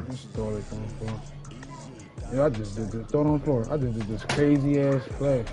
This story coming for. Yeah, I just did this. Throw it on the floor. I just did this crazy ass play.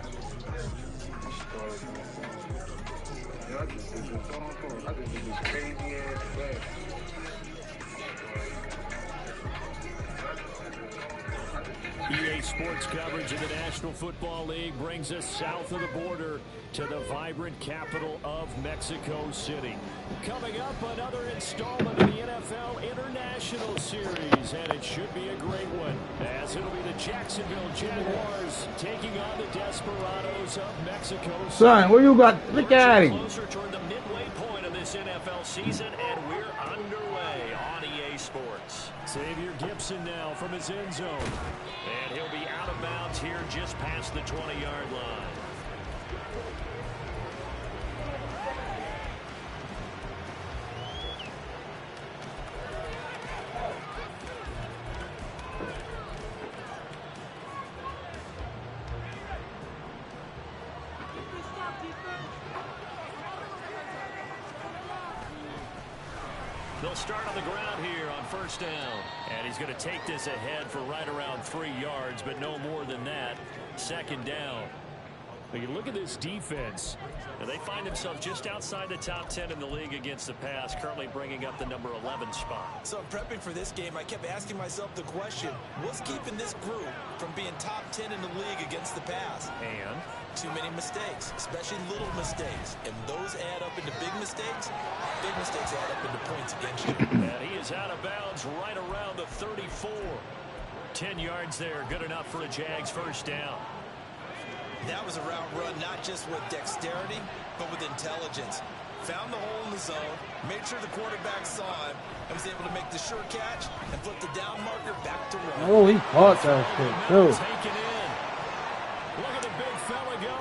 EA Sports coverage of the National Football League brings us south of the border to the vibrant capital of Mexico City. Coming up, another installment of the NFL International Series, and it should be a great one, as it'll be the Jacksonville Jaguars taking on the Desperados of Mexico City. Son, where you got? Look at him. Closer toward the midway point of this NFL season, and we're underway on EA Sports. Xavier Gipson now from his end zone. And he'll be out of bounds here just past the 20-yard line. They'll start on the ground here on first down. And he's going to take this ahead for right around 3 yards, but no more than that. Second down. But you look at this defense, and they find themselves just outside the top 10 in the league against the pass, currently bringing up the number 11 spot. So prepping for this game, I kept asking myself the question, what's keeping this group from being top 10 in the league against the pass? And too many mistakes, especially little mistakes. And those add up into big mistakes. Big mistakes add up into points against you. And he is out of bounds right around the 34. 10 yards there, good enough for a Jags first down. That was a route run not just with dexterity, but with intelligence. Found the hole in the zone, made sure the quarterback saw him, and was able to make the sure catch and flip the down marker back to run. Oh, he caught that shit, too. Taken in. Look at the big fella go.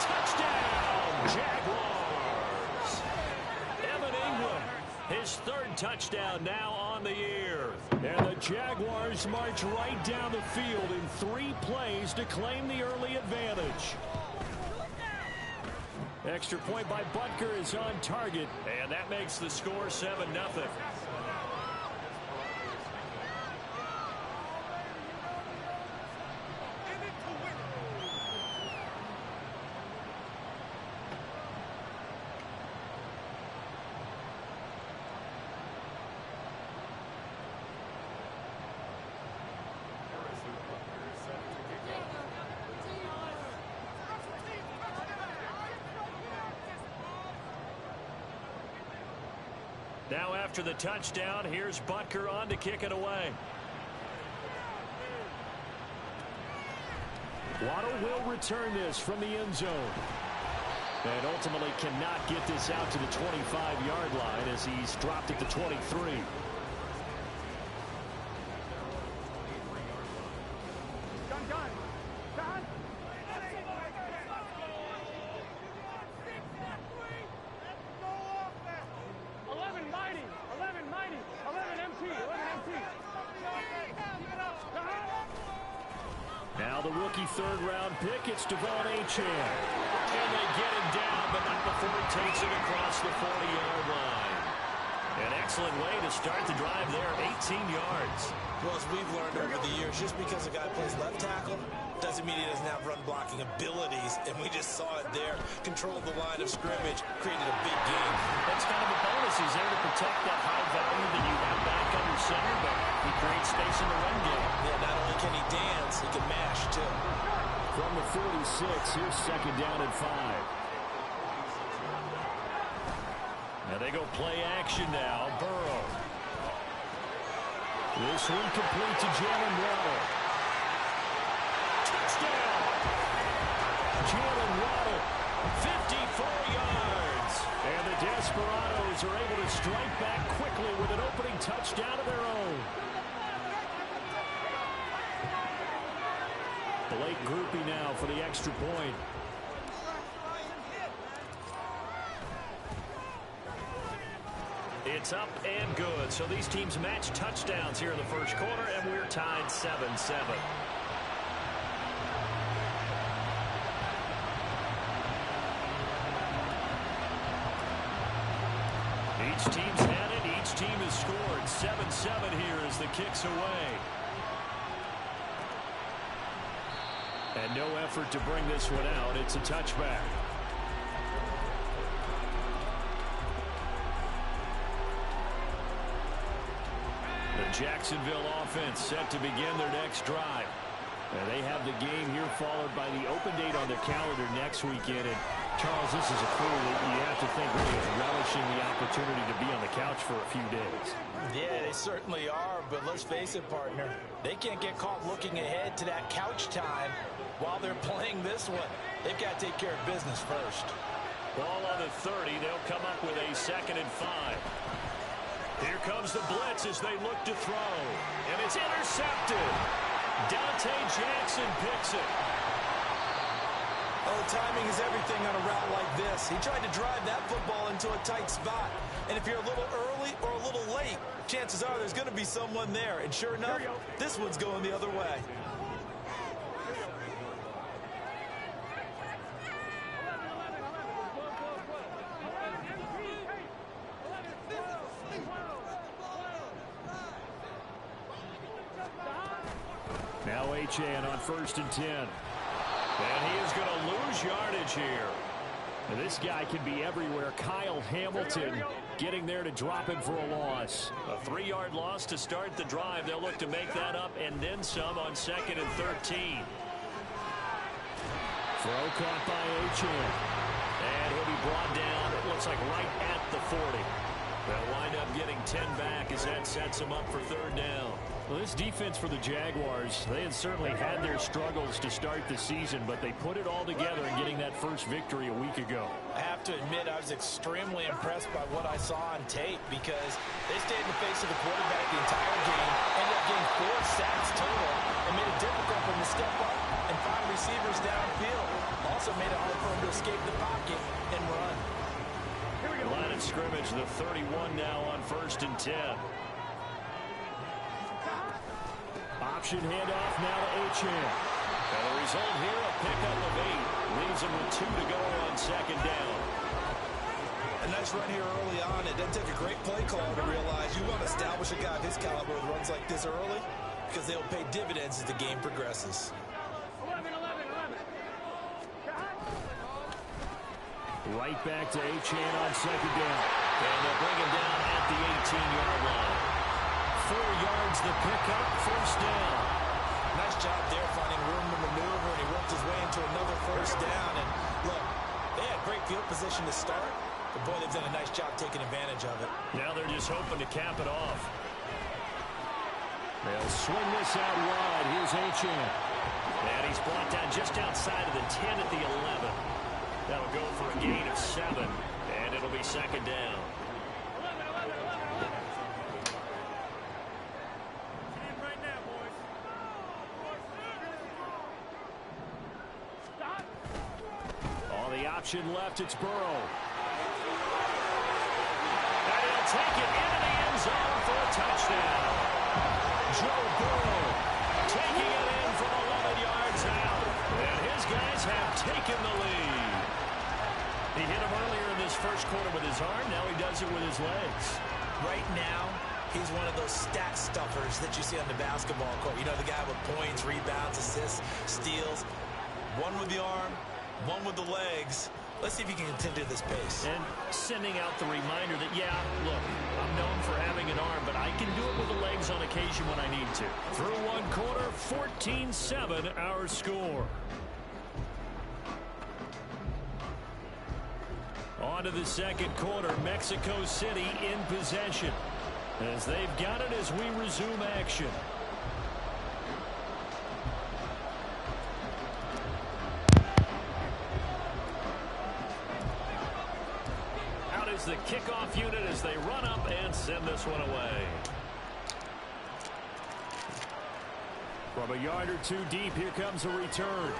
Touchdown, Jaguars. Evan Ingram, his third touchdown now on the year. And the Jaguars march right down the field in 3 plays to claim the early advantage. Extra point by Butker is on target, and that makes the score 7-0. Now after the touchdown, here's Butker on to kick it away. Waddle will return this from the end zone. And ultimately cannot get this out to the 25-yard line as he's dropped at the 23. Now the rookie third-round pick, it's Devon Achane. And they get him down, but not before he takes it across the 40-yard line. An excellent way to start the drive there, 18 yards. Well, as we've learned over the years, just because a guy plays left tackle doesn't mean he doesn't have run-blocking abilities, and we just saw it there. Controlled the line of scrimmage, created a big game. That's kind of a bonus. He's there to protect that high value that you have back under center, but he creates space in the run game. Yeah, not only can he dance, he can mash, too. From the 46, here's second down and 5. Now they go play action now. Burrow. This one complete to Jalen Waddle. Touchdown! Jalen Waddle, 54 yards. And the Desperados are able to strike back quickly with an opening touchdown of their own. Blake Grupe now for the extra point. It's up and good. So these teams match touchdowns here in the first quarter, and we're tied 7-7. Each team's had it. Each team has scored. 7-7 here as the kick's away. And no effort to bring this one out. It's a touchback. The Jacksonville offense set to begin their next drive. And they have the game here followed by the open date on their calendar next weekend. And Charles, this is a crew that you have to think really is relishing the opportunity to be on the couch for a few days. Yeah, they certainly are, but let's face it, partner. They can't get caught looking ahead to that couch time while they're playing this one. They've got to take care of business first. Ball on the 30. They'll come up with a 2nd and 5. Here comes the blitz as they look to throw. And it's intercepted. Dante Jackson picks it. Oh, timing is everything on a route like this. He tried to drive that football into a tight spot. And if you're a little early or a little late, chances are there's going to be someone there. And sure enough, this one's going the other way. Now Achane on 1st and 10. And he is going to lose yardage here. And this guy can be everywhere. Kyle Hamilton getting there to drop him for a loss. A 3-yard loss to start the drive. They'll look to make that up and then some on 2nd and 13. Throw caught by Achane. And he'll be brought down, it looks like right at the 40. They'll wind up getting 10 back as that sets them up for 3rd down. Well, this defense for the Jaguars, they had certainly had their struggles to start the season, but they put it all together in getting that first victory a week ago. I have to admit, I was extremely impressed by what I saw on tape because they stayed in the face of the quarterback the entire game, ended up getting 4 sacks total, and made it difficult for him to step up and find receivers downfield. Also made it hard for him to escape the pocket and run. Line of scrimmage, the 31 now on 1st and 10. Option handoff now to Achane. And the result here, a pickup of 8. Leaves him with 2 to go on 2nd down. A nice run here early on. It doesn't take a great play caller to realize you want to establish a guy of his caliber with runs like this early because they'll pay dividends as the game progresses. Right back to Achane on 2nd down. And they'll bring him down at the 18-yard line. 4 yards the pickup, 1st down. Nice job there finding room to maneuver, and he worked his way into another 1st down. And look, they had great field position to start, but boy, they've done a nice job taking advantage of it. Now they're just hoping to cap it off. They'll swing this out wide. Here's Achane. And he's brought down just outside of the 10 at the 11. That'll go for a gain of 7, and it'll be 2nd down. On the option left, it's Burrow. And he'll take it into the end zone for a touchdown. Joe Burrow taking it in from 11 yards out. And his guys have taken the lead. He hit him earlier in this first quarter with his arm. Now he does it with his legs. Right now, he's one of those stat stuffers that you see on the basketball court. You know, the guy with points, rebounds, assists, steals. One with the arm, one with the legs. Let's see if he can continue this pace. And sending out the reminder that, yeah, look, I'm known for having an arm, but I can do it with the legs on occasion when I need to. Through one quarter, 14-7 our score. On to the 2nd quarter, Mexico City in possession as they've got it as we resume action. Out is the kickoff unit as they run up and send this one away. From a yard or 2 deep, here comes a return.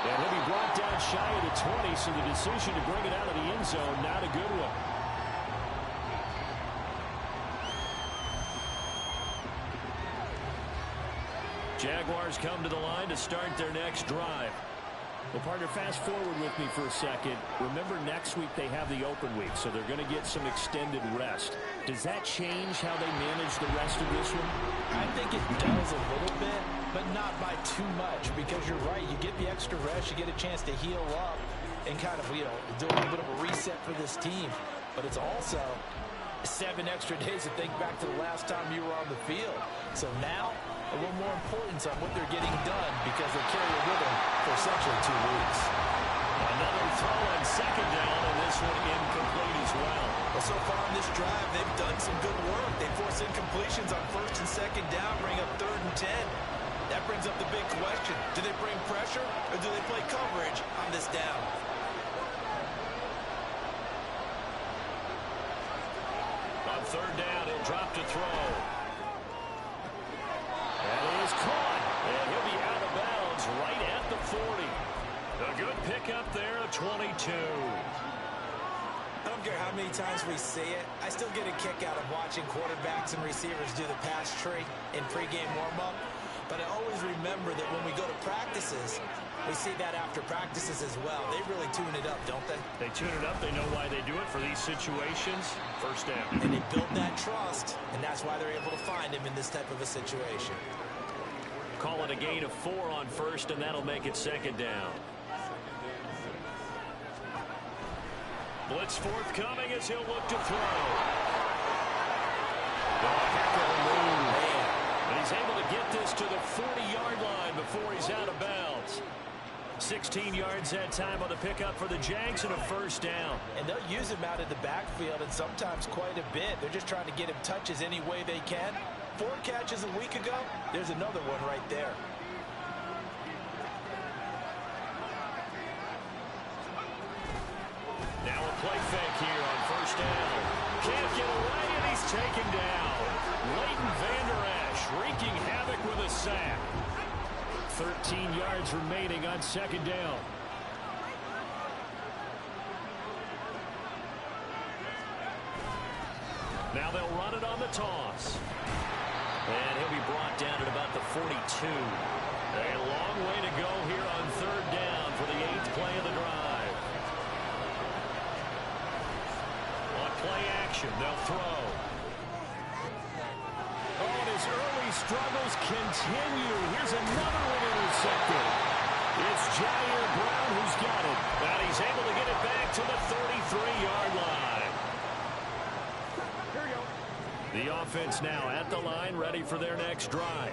And he'll be brought down shy of the 20, so the decision to bring it out of the end zone, not a good one. Jaguars come to the line to start their next drive. Well, partner, fast forward with me for a second. Remember, next week they have the open week, so they're going to get some extended rest. Does that change how they manage the rest of this one? I think it does a little bit, but not by too much, because you're right. You get the extra rest, you get a chance to heal up and kind of, do a little bit of a reset for this team. But it's also 7 extra days to think back to the last time you were on the field. So now, a little more importance on what they're getting done because they carry it with them for essentially 2 weeks. Another throw on second down, and this one incomplete as well. Well, so far on this drive, they've done some good work. They force incompletions on first and second down, bring up 3rd and 10. That brings up the big question. Do they bring pressure or do they play coverage on this down? On 3rd down, he'll drop to throw. That is caught, and he'll be out of bounds right at the 40. A good pickup there, 22. I don't care how many times we see it. I still get a kick out of watching quarterbacks and receivers do the pass tree in pregame warm-up. But I always remember that when we go to practices, we see that after practices as well. They really tune it up, don't they? They tune it up. They know why they do it for these situations. First down. And they build that trust, and that's why they're able to find him in this type of a situation. Call it a gain of 4 on first, and that'll make it second down. Blitz forthcoming as he'll look to throw. And he's able to get this to the 40-yard line before he's out of bounds. 16 yards that time on the pickup for the Jags and a first down. And they'll use him out in the backfield and sometimes quite a bit. They're just trying to get him touches any way they can. 4 catches a week ago. There's another one right there. Now a play fake here on first down. Can't get away, and he's taken down. Leighton Vander Esch wreaking havoc with a sack. 13 yards remaining on second down. Now they'll run it on the toss. And he'll be brought down at about the 42. A long way to go here on 3rd down for the 8th play of the drive. On play action, they'll throw. Oh, and his early struggles continue. Here's another one intercepted. It's Jair Brown who's got it. And he's able to get it back to the 33-yard line. Here you go. The offense now at the line, ready for their next drive.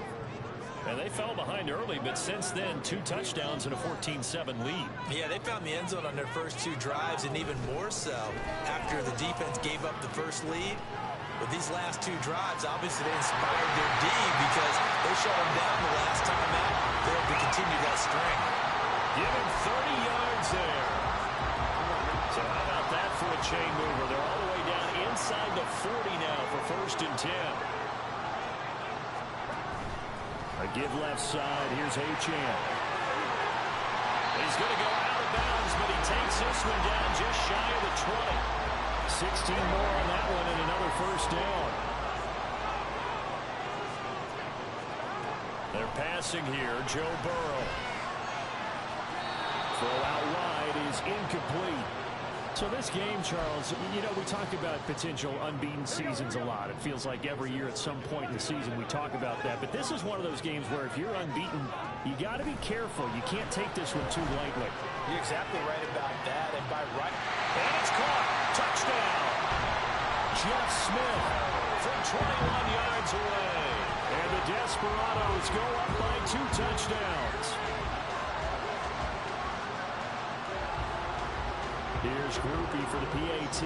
And they fell behind early, but since then, 2 touchdowns and a 14-7 lead. Yeah, they found the end zone on their first 2 drives, and even more so after the defense gave up the first lead. But these last 2 drives, obviously they inspired their D because they shut them down the last time out. They have to continue that string. Give him 30 yards there. So how about that for a chain mover? They're all the way down inside the 40 now for 1st and 10. A give left side. Here's Achane. He's going to go out of bounds, but he takes this one down just shy of the 20. 16 more on that one and another first down. They're passing here. Joe Burrow. Throw out wide is incomplete. So this game, Charles, you know, we talk about potential unbeaten seasons a lot. It feels like every year at some point in the season we talk about that. But this is one of those games where if you're unbeaten, you got to be careful. You can't take this one too lightly. You're exactly right about that. And by right. And it's caught. Touchdown. Jeff Smith from 21 yards away. And the Desperados go up by 2 touchdowns. Here's Groupie for the PAT.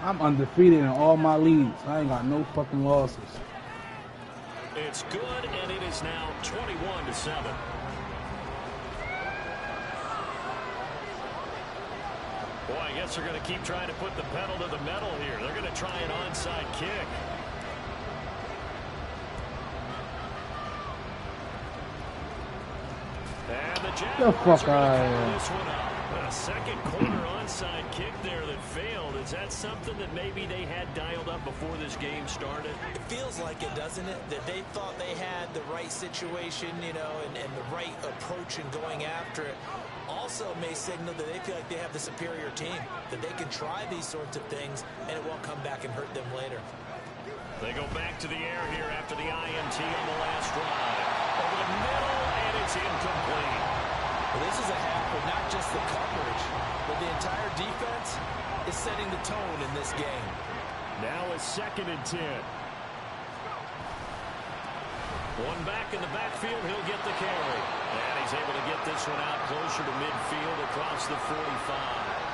I'm undefeated in all my leagues. I ain't got no fucking losses. It's good, and it is now 21-7. Boy, I guess they're going to keep trying to put the pedal to the metal here. They're going to try an onside kick. And the Jaguars the fuck are out going to of cover here. this one up. A second quarter onside kick there that failed. Is that something that maybe they had dialed up before this game started? It feels like it, doesn't it? That they thought they had the right situation, you know, and the right approach in going after it. Also may signal that they feel like they have the superior team, that they can try these sorts of things, and it won't come back and hurt them later. They go back to the air here after the INT on the last drive. Over the middle, and it's incomplete. Well, this is a half of not just the coverage, but the entire defense is setting the tone in this game. Now a 2nd and 10. One back in the backfield, he'll get the carry. And he's able to get this one out closer to midfield across the 45.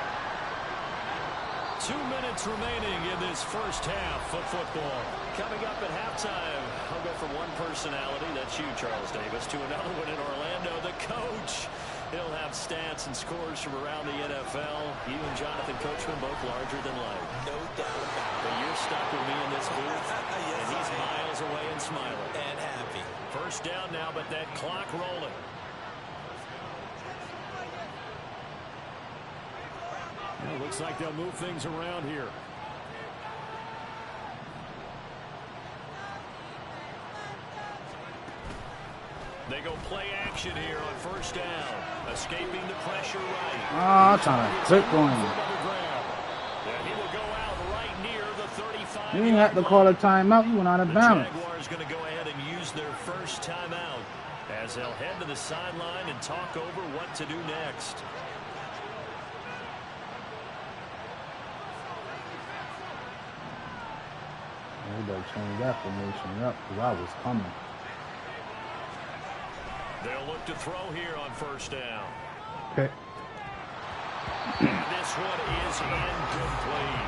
2 minutes remaining in this first half of football. Coming up at halftime, I'll go from one personality, that's you, Charles Davis, to another one in Orlando, the coach. He'll have stats and scores from around the NFL. You and Jonathan Coachman both larger than life. No doubt about it. But you're stuck with me in this booth, Yes, and he's miles away and smiling. And happy. First down now, but that clock rolling. Well, looks like they'll move things around here. They go play action here on first down. Escaping the pressure right. I'm trying to click on him. And he will go out right near the 35. You didn't have to call a timeout. You went out of bounds. The Jaguars going to go ahead and use their first timeout as they'll head to the sideline and talk over what to do next. We better change that formation up because I was coming. They'll look to throw here on first down. Okay. This one is incomplete.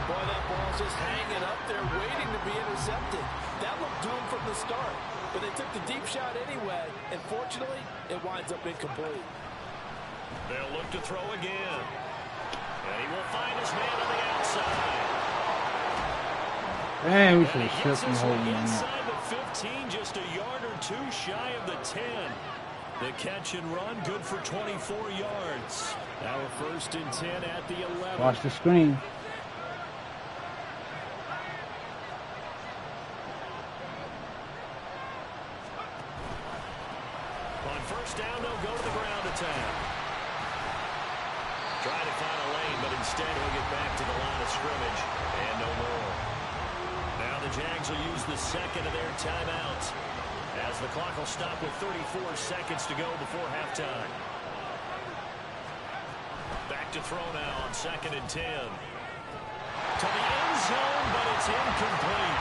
Boy, that ball's just hanging up there waiting to be intercepted. That looked doomed from the start, but they took the deep shot anyway, and fortunately, it winds up incomplete. They'll look to throw again. And he will find his man on the outside. Dang, we should And have he shipped gets him this holding one him up. inside the 15, just a yard or two shy of the 10. The catch and run, good for 24 yards. Now a 1st and 10 at the 11. Watch the screen. On first down, they'll go to the ground attack. Try to find a lane, but instead he'll get back to the line of scrimmage. And no more. Now the Jags will use the 2nd of their timeouts, as the clock will stop with 34 seconds to go before halftime. Back to throw now on 2nd and 10. To the end zone, but it's incomplete.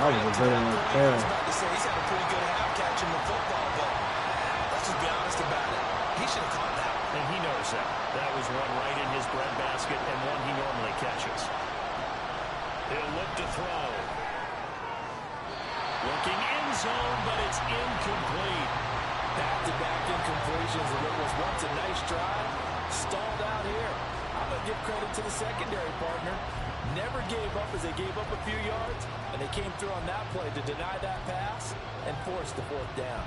That was a very nice I was about to say he's had a pretty good half catching the football, but let's just be honest about it. He should have caught that. And he knows that. That was one right in his breadbasket and one he normally catches. He'll look to throw. Looking end zone, but it's incomplete. Back-to-back incompletions, and what was once a nice drive stalled out here. I'm going to give credit to the secondary partner. Never gave up as they gave up a few yards, and they came through on that play to deny that pass and force the 4th down.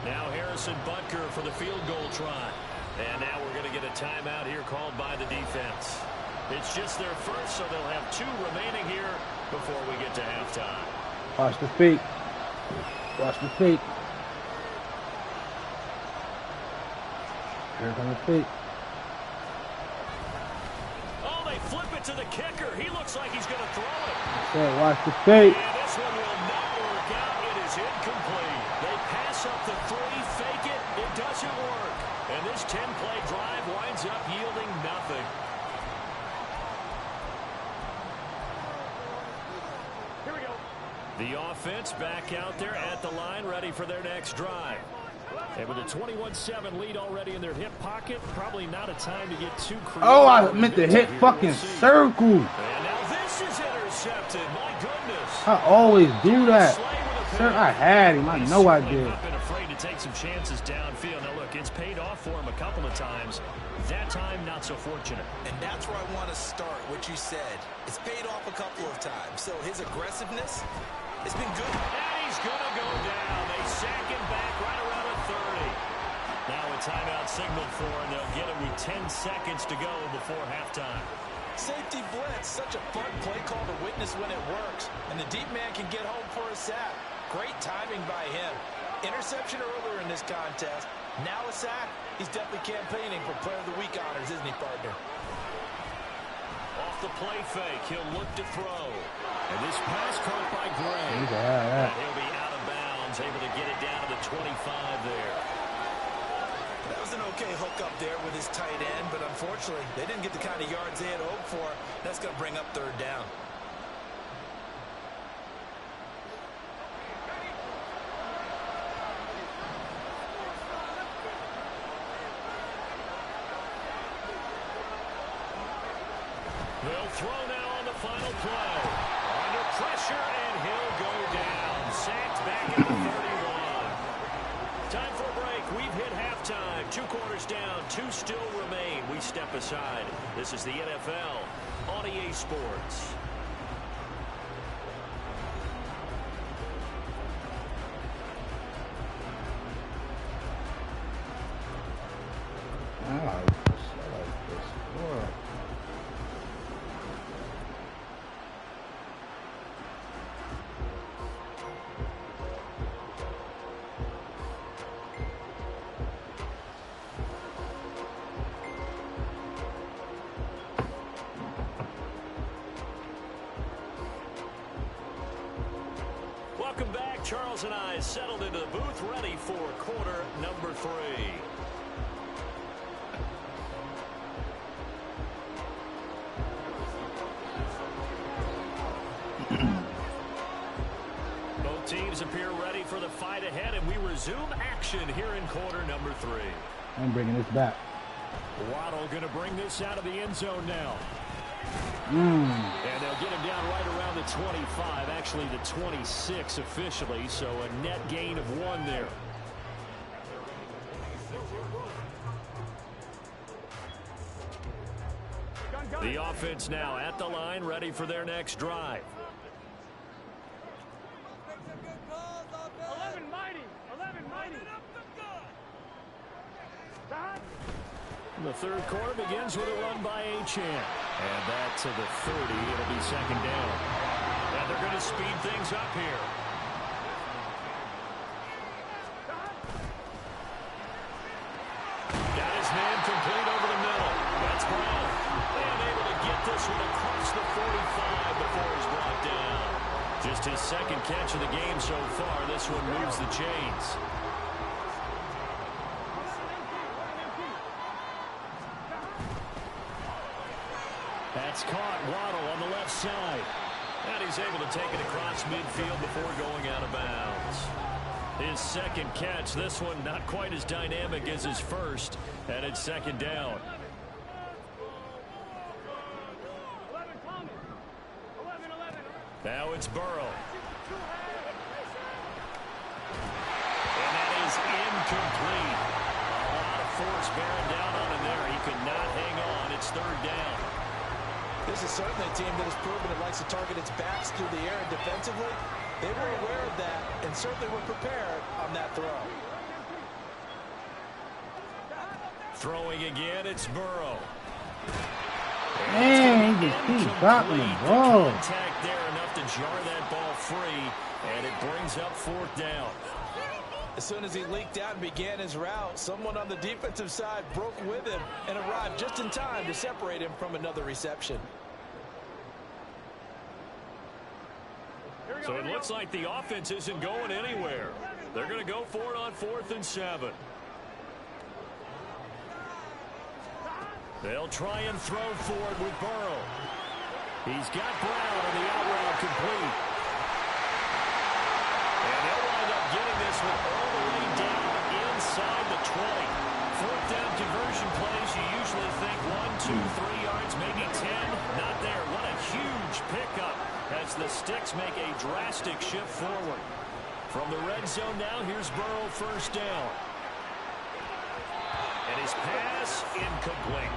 Now Harrison Butker for the field goal try. And now we're going to get a timeout here called by the defense. It's just their first, so they'll have 2 remaining here before we get to halftime. Watch the feet. Watch the feet. Here come the feet. Oh, they flip it to the kicker. He looks like he's going to throw it. Okay, watch the feet. And this one will not work out. It is incomplete. They pass up the 3, fake it. It doesn't work. And this 10-play drive winds up yielding nothing. Here we go. The offense back out there at the line, ready for their next drive. And with a 21-7 lead already in their hip pocket, probably not a time to get too creative. Oh, I meant to hit fucking circle. And now this is intercepted. My goodness. I always do that. Sir, I had him. I know I did. Not been afraid to take some chances downfield. Now look, it's paid off for him a couple of times. That time, not so fortunate. And that's where I want to start, what you said. It's paid off a couple of times. So his aggressiveness has been good. And he's going to go down. They sack him back right around the 30. Now a timeout signaled for, and they'll get it with 10 seconds to go before halftime. Safety blitz, such a fun play call to witness when it works. And the deep man can get home for a sack. Great timing by him. Interception earlier in this contest. Now a sack. He's definitely campaigning for Player of the Week honors, isn't he, partner? Off the play fake, he'll look to throw. And this pass caught by Gray. Yeah. And he'll be out of bounds, able to get it down to the 25 there. That was an okay hook up there with his tight end, but unfortunately, they didn't get the kind of yards they had hoped for. That's going to bring up third down. They'll throw now on the final play. Under pressure, and he'll go down. Sacked back at the 31. Time for a break. We've hit halftime. 2 quarters down. 2 still remain. We step aside. This is the NFL on EA Sports. I like this. Whoa. Welcome back. Charles and I settled into the booth, ready for quarter number 3. Both teams appear ready for the fight ahead, and we resume action here in quarter number 3. I'm bringing this back. Waddle going to bring this out of the end zone now. And they'll get him down right around the 25, actually the 26 officially, so a net gain of 1 there. The offense now at the line, ready for their next drive. 11 mighty. The third quarter begins with a run by Achane. And that to the 30. It'll be second down. And they're going to speed things up here. Got his man complete over the middle. That's Brown. And able to get this one across the 45 before he's brought down. Just his second catch of the game so far. This one moves the chains. That's caught. Waddle on the left side. And he's able to take it across midfield before going out of bounds. His second catch. This one not quite as dynamic as his first. And it's second down. 11. Now it's Burrow. And that is incomplete. A lot of force bearing down on him there. He could not hang on. It's third down. This is certainly a team that has proven it likes to target its backs through the air and defensively. They were aware of that and certainly were prepared on that throw. Throwing again, it's Burrow. Man, he just keeps dropping the ball. Contact there enough to jar that ball free, and it brings up fourth down. As soon as he leaked out and began his route, someone on the defensive side broke with him and arrived just in time to separate him from another reception. So it looks like the offense isn't going anywhere. They're going to go for it on 4th and 7. They'll try and throw for it with Burrow. He's got Brown on the out route complete. And they'll wind up getting this one all the way down inside the 20. 4th down conversion plays, you usually think 1, 2, 3 yards, maybe 10. Not there. What a huge pickup as the Sticks make a drastic shift forward. From the red zone now, here's Burrow, first down. And his pass incomplete.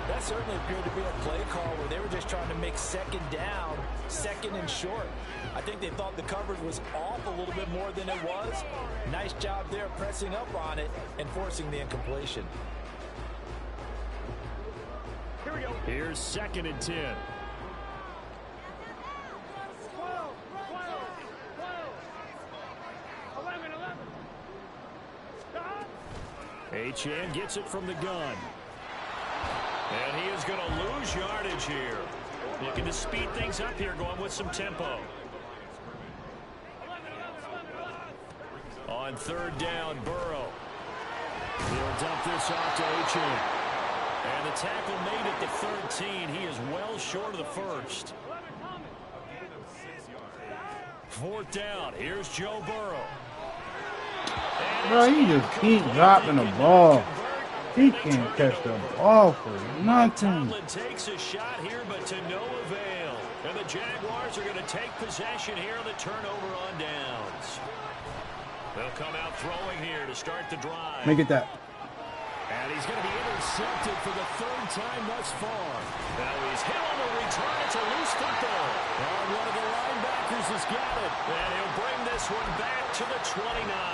That certainly appeared to be a play call where they were just trying to make second down, second and short. I think they thought the coverage was off a little bit more than it was. Nice job there pressing up on it and forcing the incompletion. Here we go. Here's 2nd and 10. Achane gets it from the gun. And he is going to lose yardage here. Looking to speed things up here, going with some tempo. On 3rd down, Burrow. He'll dump this off to Achane. And the tackle made at the 13. He is well short of the first. 4th down. Here's Joe Burrow. Bro, he just keep dropping the ball. He can't catch the ball for nothing. Tomlin takes a shot here, but to no avail. And the Jaguars are going to take possession here on the turnover on downs. They'll come out throwing here to start the drive. Make it that. And he's going to be intercepted for the 3rd time thus far. Now he's hit on the return. It's a loose football. And one of the linebackers has got it. And he'll bring this one back to the 29.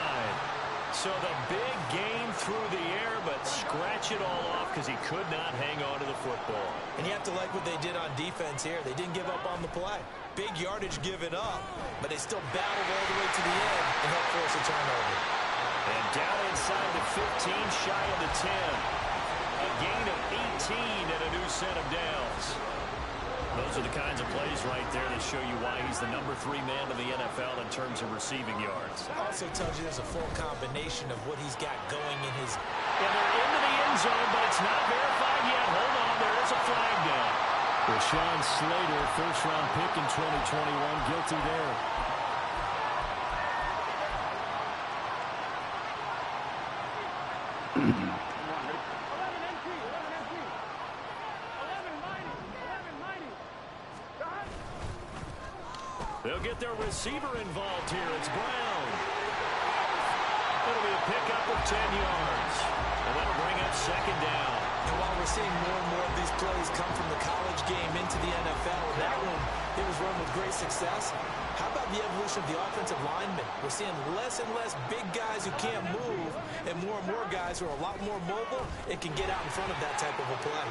So the big game through the air, but scratch it all off because he could not hang on to the football. And you have to like what they did on defense here. They didn't give up on the play. Big yardage given up, but they still battled all the way to the end and helped force a turnover. And down inside the 15, shy of the 10. A gain of 18 and a new set of downs. Those are the kinds of plays right there that show you why he's the number 3 man in the NFL in terms of receiving yards. It also tells you there's a full combination of what he's got going in his... And they're into the end zone, but it's not verified yet. Hold on, there is a flag down. Rashawn Slater, first-round pick in 2021, guilty there. They'll get their receiver involved here. It's Brown. It'll be a pickup of 10 yards. And that'll bring up 2nd down. And while we're seeing more and more of these plays come from the college game into the NFL, and that one, it was run with great success. How about the evolution of the offensive linemen? We're seeing less and less big guys who can't move, and more guys who are a lot more mobile and can get out in front of that type of a play.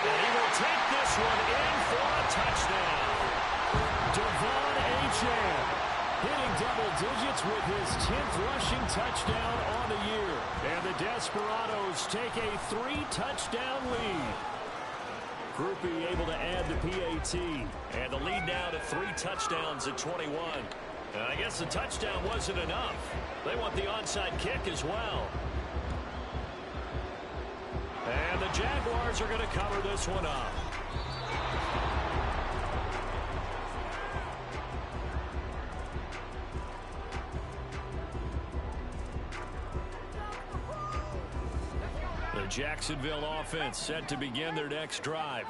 And he will take this one in for a touchdown. Devon Achane hitting double digits with his 10th rushing touchdown on the year. And the Desperados take a 3-touchdown lead. Groupie able to add the PAT. And the lead now to 3 touchdowns at 21. And I guess the touchdown wasn't enough. They want the onside kick as well. And the Jaguars are going to cover this one up. The Jacksonville offense set to begin their next drive.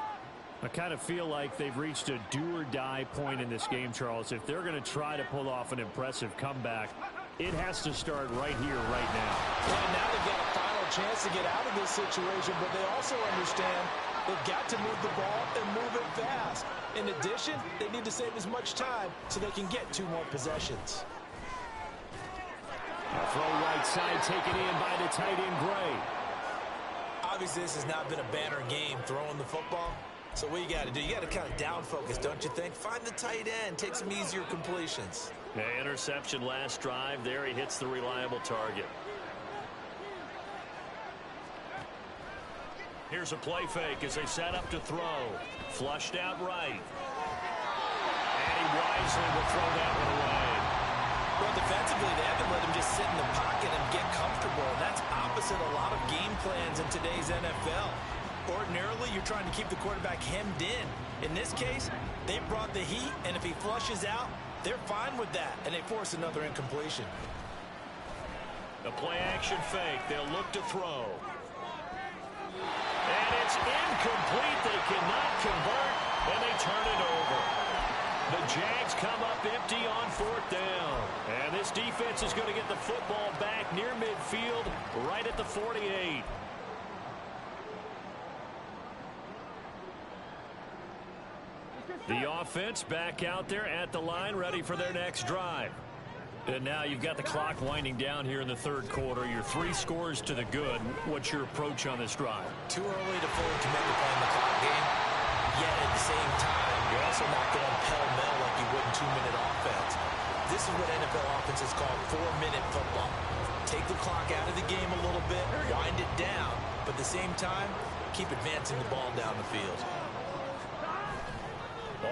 I kind of feel like they've reached a do-or-die point in this game, Charles. If they're going to try to pull off an impressive comeback, it has to start right here, right now. Well, now they've got a final chance to get out of this situation, but they also understand they've got to move the ball and move it fast. In addition, they need to save as much time so they can get 2 more possessions. A throw right side taken in by the tight end Gray. Obviously, this has not been a banner game throwing the football. So what you got to do, you got to kind of down focus, don't you think? Find the tight end, take some easier completions. Interception last drive. There he hits the reliable target. Here's a play fake as they set up to throw. Flushed out right. And he wisely will throw that one away. Well, defensively, they haven't let him just sit in the pocket and get comfortable. That's opposite a lot of game plans in today's NFL. Ordinarily, you're trying to keep the quarterback hemmed in. In this case, they brought the heat, and if he flushes out, they're fine with that, and they force another incompletion. The play-action fake. They'll look to throw. And it's incomplete. They cannot convert, and they turn it over. The Jags come up empty on 4th down. And this defense is going to get the football back near midfield, right at the 48. The offense back out there at the line, ready for their next drive. And now you've got the clock winding down here in the third quarter. Your 3 scores to the good. What's your approach on this drive? Too early to fully commit to playing the clock game. Yet at the same time, you're also not going pell-mell like you would in 2-minute offense. This is what NFL offenses call 4-minute football. Take the clock out of the game a little bit, wind it down, but at the same time, keep advancing the ball down the field.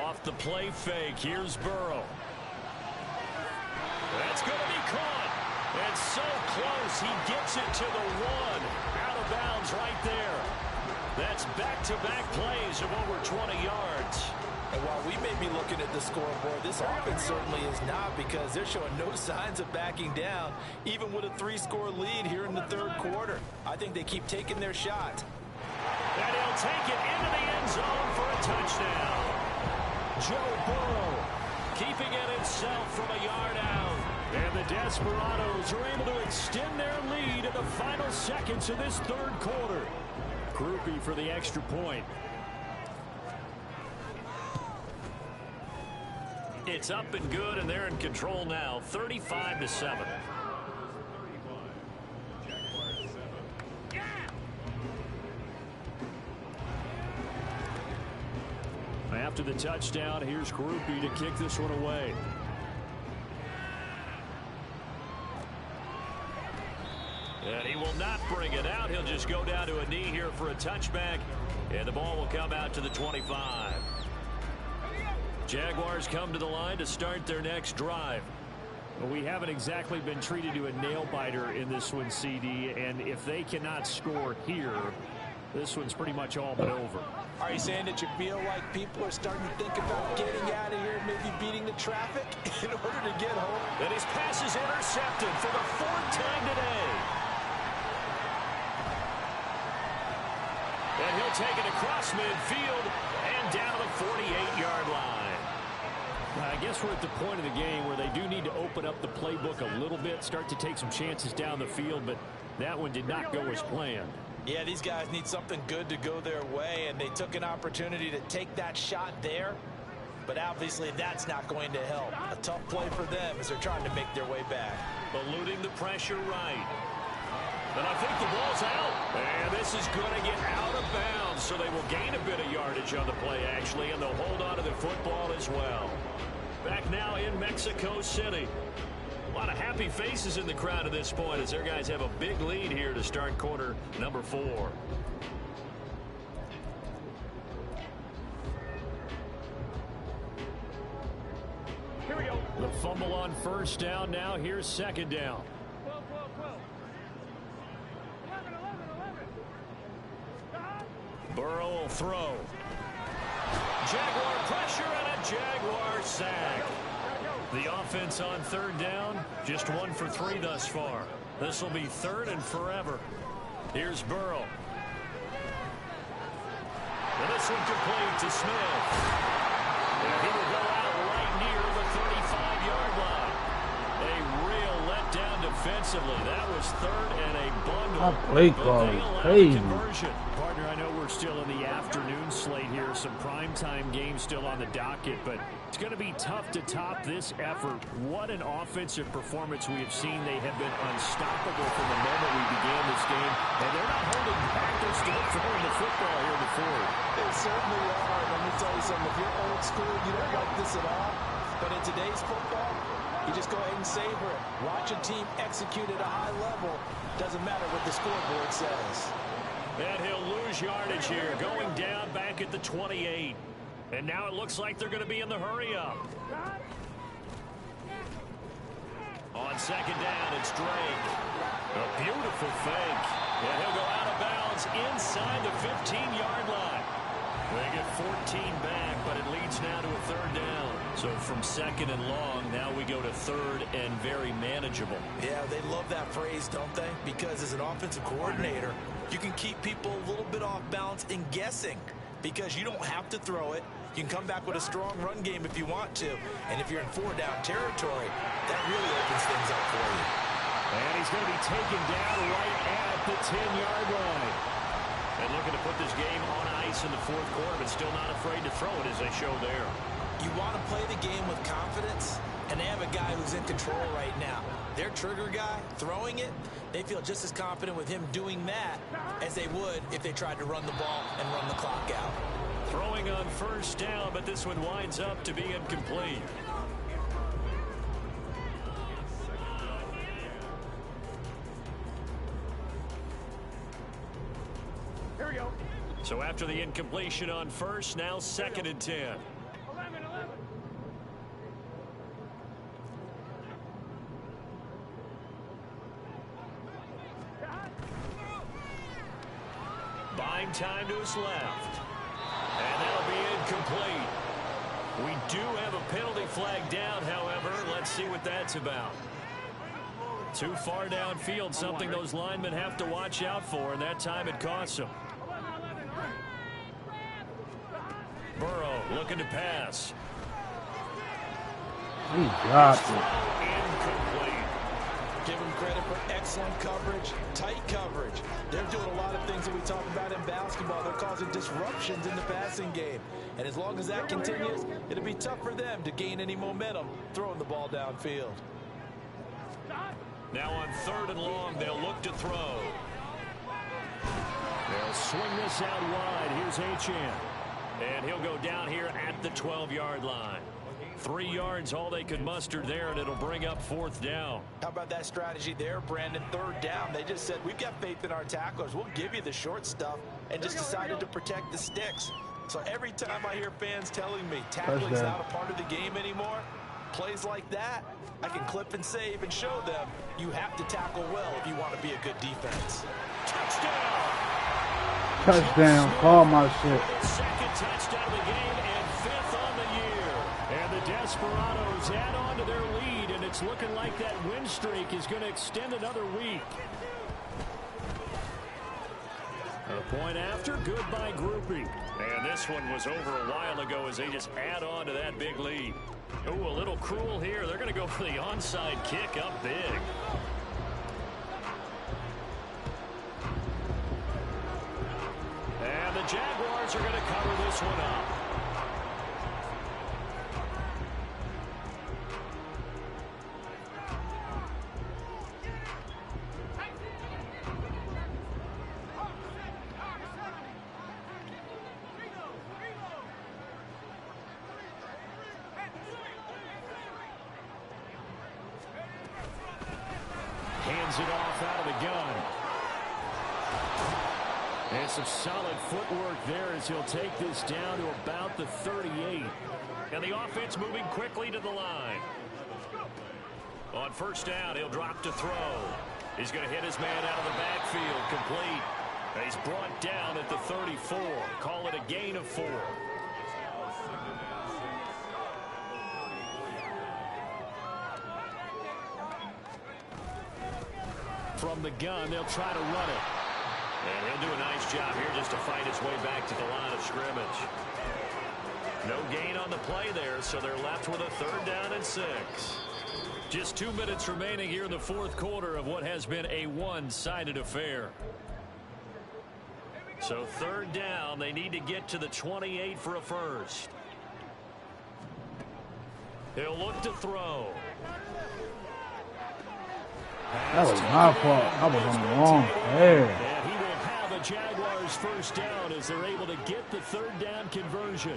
Off the play fake, here's Burrow. That's going to be caught. And so close, he gets it to the 1. Out of bounds right there. That's back-to-back plays of over 20 yards. And while we may be looking at the scoreboard, this offense certainly is not, because they're showing no signs of backing down, even with a 3-score lead here in the third quarter. I think they keep taking their shot. And he'll take it into the end zone for a touchdown. Joe Burrow keeping it himself from a yard out. And the Desperados are able to extend their lead in the final seconds of this third quarter. Groupie for the extra point. It's up and good, and they're in control now, 35-7. After the touchdown, here's Groupie to kick this one away. And he will not bring it out. He'll just go down to a knee here for a touchback, and the ball will come out to the 25. Jaguars come to the line to start their next drive. Well, we haven't exactly been treated to a nail-biter in this one, CD, and if they cannot score here, this one's pretty much all but over. Are you saying that you feel like people are starting to think about getting out of here, maybe beating the traffic in order to get home? And his pass is intercepted for the 4th time today. And he'll take it across midfield and down to the 48-yard line. I guess we're at the point of the game where they do need to open up the playbook a little bit, start to take some chances down the field, but that one did not go as planned. Yeah, these guys need something good to go their way, and they took an opportunity to take that shot there, but obviously that's not going to help. A tough play for them as they're trying to make their way back. Eluding the pressure right. And I think the ball's out. And this is going to get out of bounds, so they will gain a bit of yardage on the play, actually, and they'll hold on to the football as well. Back now in Mexico City. A lot of happy faces in the crowd at this point as their guys have a big lead here to start quarter number 4. Here we go. The fumble on first down now. Here's second down. Burrow will throw. Jaguar pressure and a Jaguar sack. The offense on third down, just 1 for 3 thus far. This will be 3rd and forever. Here's Burrow. And this one complete to Smith. And he will go out right near the 35-yard line. A real letdown defensively. That was 3rd and a bundle. That play call is crazy. Conversion. Partner, I know we're still in the afternoon slate here. Some primetime games still on the docket, but it's going to be tough to top this effort. What an offensive performance we have seen. They have been unstoppable from the moment we began this game, and they're not holding back. They're still throwing the football here in the 4th. They certainly are. Let me tell you something. If you're old school, you don't like this at all. But in today's football, you just go ahead and savor it. Watch a team execute at a high level. Doesn't matter what the scoreboard says. And he'll lose yardage here, going down back at the 28. And now it looks like they're going to be in the hurry-up. On second down, it's Drake. A beautiful fake. And he'll go out of bounds inside the 15-yard line. They get 14 back, but it leads now to a 3rd down. So from 2nd and long, now we go to 3rd and very manageable. Yeah, they love that phrase, don't they? Because as an offensive coordinator, you can keep people a little bit off balance and guessing because you don't have to throw it. You can come back with a strong run game if you want to. And if you're in 4-down territory, that really opens things up for you. And he's going to be taken down right at the 10-yard line. And looking to put this game on ice in the fourth quarter, but still not afraid to throw it as they show there. You want to play the game with confidence, and they have a guy who's in control right now. Their trigger guy, throwing it, they feel just as confident with him doing that as they would if they tried to run the ball and run the clock out. Throwing on first down, but this one winds up to be incomplete. Here we go. So after the incompletion on first, now 2nd and 10. 11. Buying time to his left. And that'll be incomplete. We do have a penalty flag down, however. Let's see what that's about. Too far downfield, something those linemen have to watch out for, and that time it costs them. Burrow looking to pass. He got it. Incomplete. Give them credit for excellent coverage, tight coverage. They're doing a lot of things that we talk about in basketball. They're causing disruptions in the passing game. And as long as that continues, it'll be tough for them to gain any momentum throwing the ball downfield. Now on 3rd and long, they'll look to throw. They'll swing this out wide. Here's Achane. And he'll go down here at the 12-yard line. 3 yards, all they could muster there, and it'll bring up 4th down. How about that strategy there, Brandon? 3rd down. They just said, we've got faith in our tacklers. We'll give you the short stuff, and just decided to protect the sticks. So every time I hear fans telling me tackling's not a part of the game anymore, plays like that, I can clip and save and show them you have to tackle well if you want to be a good defense. Touchdown! Touchdown. Call my shit. Second touchdown of the game and 5th on the year. And the Desperados add on to their lead, and it's looking like that win streak is going to extend another week. A point after, good by Groupie. And this one was over a while ago as they just add on to that big lead. Ooh, a little cruel here. They're going to go for the onside kick up big. And the Jaguars are going to cover this one up. Hands it off out of the gun. And some solid footwork there as he'll take this down to about the 38. And the offense moving quickly to the line. On first down, he'll drop to throw. He's going to hit his man out of the backfield, complete. And he's brought down at the 34. Call it a gain of 4. From the gun, they'll try to run it. And he'll do a nice job here just to fight his way back to the line of scrimmage. No gain on the play there, so they're left with a 3rd down and 6. Just 2 minutes remaining here in the 4th quarter of what has been a one-sided affair. So 3rd down, they need to get to the 28 for a first. He'll look to throw. That was my fault. I was on the wrong pair. And he will have a Jaguars first down as they're able to get the 3rd down conversion.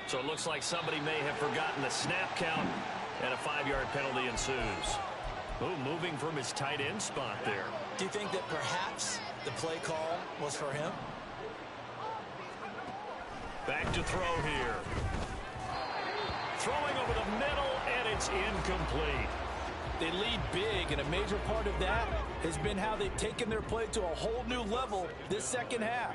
So it looks like somebody may have forgotten the snap count, and a 5-yard penalty ensues. Oh, moving from his tight end spot there. Do you think that perhaps the play call was for him? Back to throw here. Throwing over the middle, and it's incomplete. They lead big, and a major part of that has been how they've taken their play to a whole new level this second half.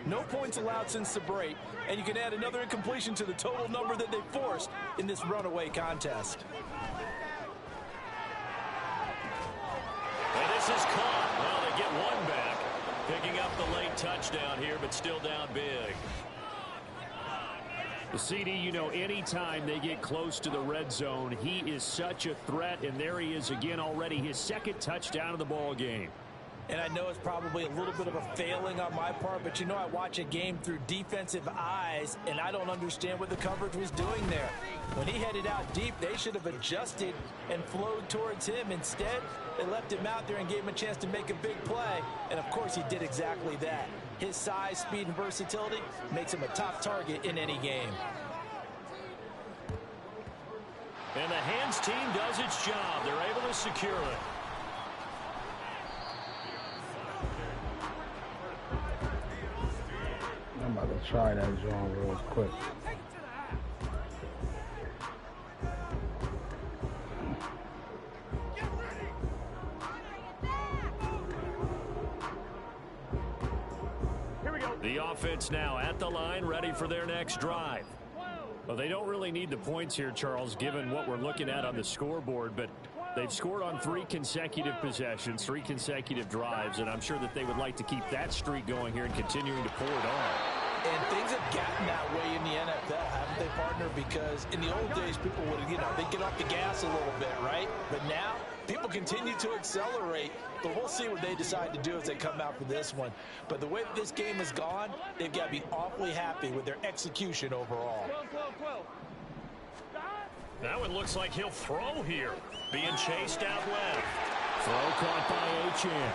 No points allowed since the break, and you can add another incompletion to the total number that they forced in this runaway contest. And this is caught. Well, they get one back. Picking up the late touchdown here, but still down big. CD, you know, anytime they get close to the red zone, he is such a threat, and there he is again already, his second touchdown of the ball game. And I know it's probably a little bit of a failing on my part, but you know I watch a game through defensive eyes, and I don't understand what the coverage was doing there. When he headed out deep, they should have adjusted and flowed towards him. Instead, they left him out there and gave him a chance to make a big play, and of course he did exactly that. His size, speed, and versatility makes him a top target in any game. And the hands team does its job. They're able to secure it. I'm about to try that joint real quick. The offense now at the line, ready for their next drive. Well, they don't really need the points here, Charles, given what we're looking at on the scoreboard, but they've scored on 3 consecutive possessions, 3 consecutive drives, and I'm sure that they would like to keep that streak going here and continuing to pour it on. And things have gotten that way in the NFL, haven't they, partner? Because in the old days, people would, they'd get off the gas a little bit, right? But now, people continue to accelerate. But we'll see what they decide to do as they come out for this one. But the way that this game has gone, they've got to be awfully happy with their execution overall. Now it looks like he'll throw here. Being chased out left. Throw caught by Achane.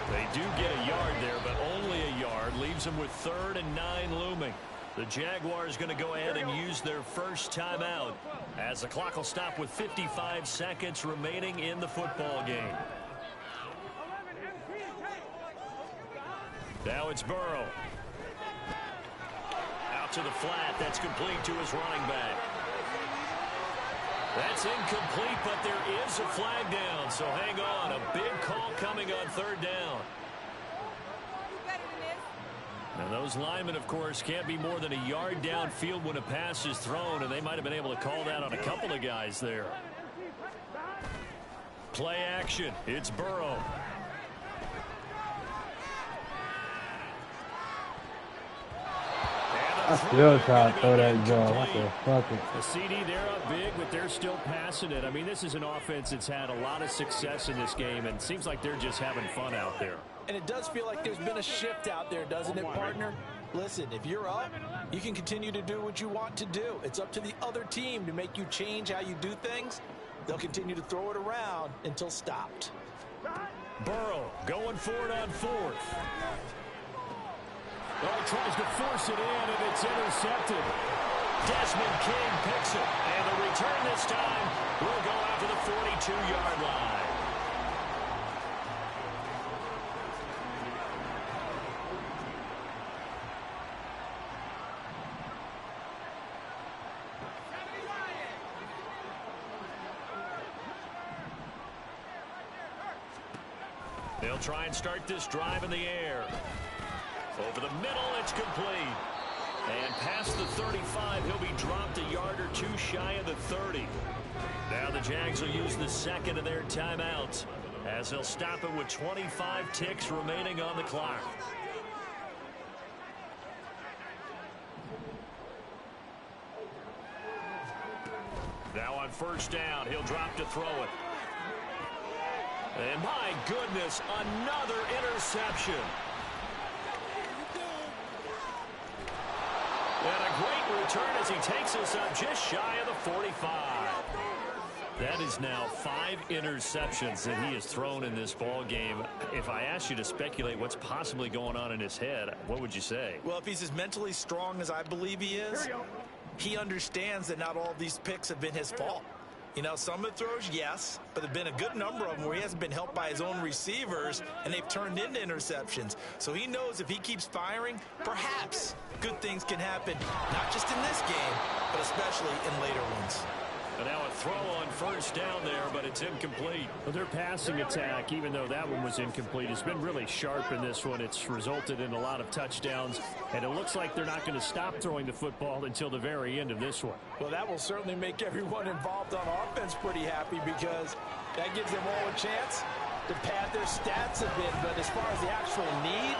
They do get a yard there, but only a yard. Leaves them with 3rd and 9 looming. The Jaguars going to go ahead and use their first timeout as the clock will stop with 55 seconds remaining in the football game. Now it's Burrow. Out to the flat. That's complete to his running back. That's incomplete, but there is a flag down, so hang on. A big call coming on 3rd down. Now those linemen, of course, can't be more than a yard downfield when a pass is thrown, and they might have been able to call that on a couple of guys there. Play action. It's Burrow. I still try to throw that joint. What the fuck? The CD, they're up big, but they're still passing it. I mean, this is an offense that's had a lot of success in this game, and it seems like they're just having fun out there. And it does feel like there's been a shift out there, doesn't it, partner? Listen, if you're up, you can continue to do what you want to do. It's up to the other team to make you change how you do things. They'll continue to throw it around until stopped. Burrow going for it on 4th. Oh, tries to force it in, and it's intercepted. Desmond King picks it, and the return this time will go out to the 42-yard line. They'll try and start this drive in the air. Over the middle, it's complete. And past the 35, he'll be dropped a yard or 2 shy of the 30. Now the Jags will use the second of their timeouts as they'll stop it with 25 ticks remaining on the clock. Now on 1st down, he'll drop to throw it. And my goodness, another interception. And a great return as he takes us up just shy of the 45. That is now 5 interceptions that he has thrown in this ball game. If I asked you to speculate what's possibly going on in his head, what would you say? Well, if he's as mentally strong as I believe he is, he understands that not all of these picks have been his fault. You know, some of the throws, yes, but there have been a good number of them where he hasn't been helped by his own receivers, and they've turned into interceptions. So he knows if he keeps firing, perhaps good things can happen, not just in this game, but especially in later ones. And now a throw on 1st down there, but it's incomplete. Well, their passing attack, even though that one was incomplete, has been really sharp in this one. It's resulted in a lot of touchdowns, and it looks like they're not going to stop throwing the football until the very end of this one. Well, that will certainly make everyone involved on offense pretty happy because that gives them all a chance to pad their stats a bit. But as far as the actual need,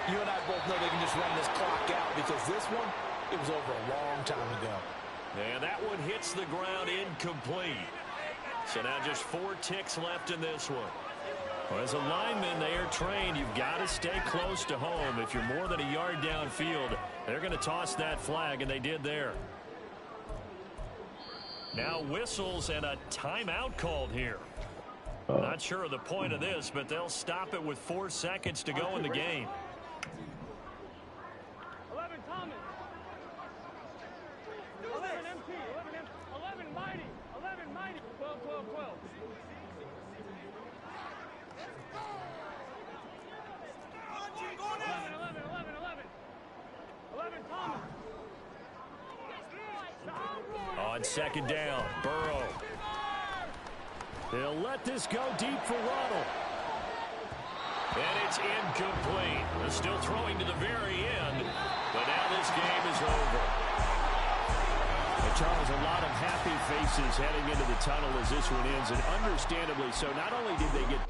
you and I both know they can just run this clock out because this one, It was over a long time ago. And that one hits the ground incomplete. So now just 4 ticks left in this one. Well, as a lineman, they are trained. You've got to stay close to home. If you're more than a yard downfield, they're going to toss that flag, and they did there. Now whistles and a timeout called here. Not sure of the point of this, but they'll stop it with 4 seconds to go in the game. 11 Thomas. 11 MT. 11 Mighty. 11 Mighty. 12, 12, 12. 11 Thomas. On second down, Burrow. They'll let this go deep for Ronald. And it's incomplete. They're still throwing to the very end, but now this game is over. And Charles, a lot of happy faces heading into the tunnel as this one ends, and understandably so. Not only did they get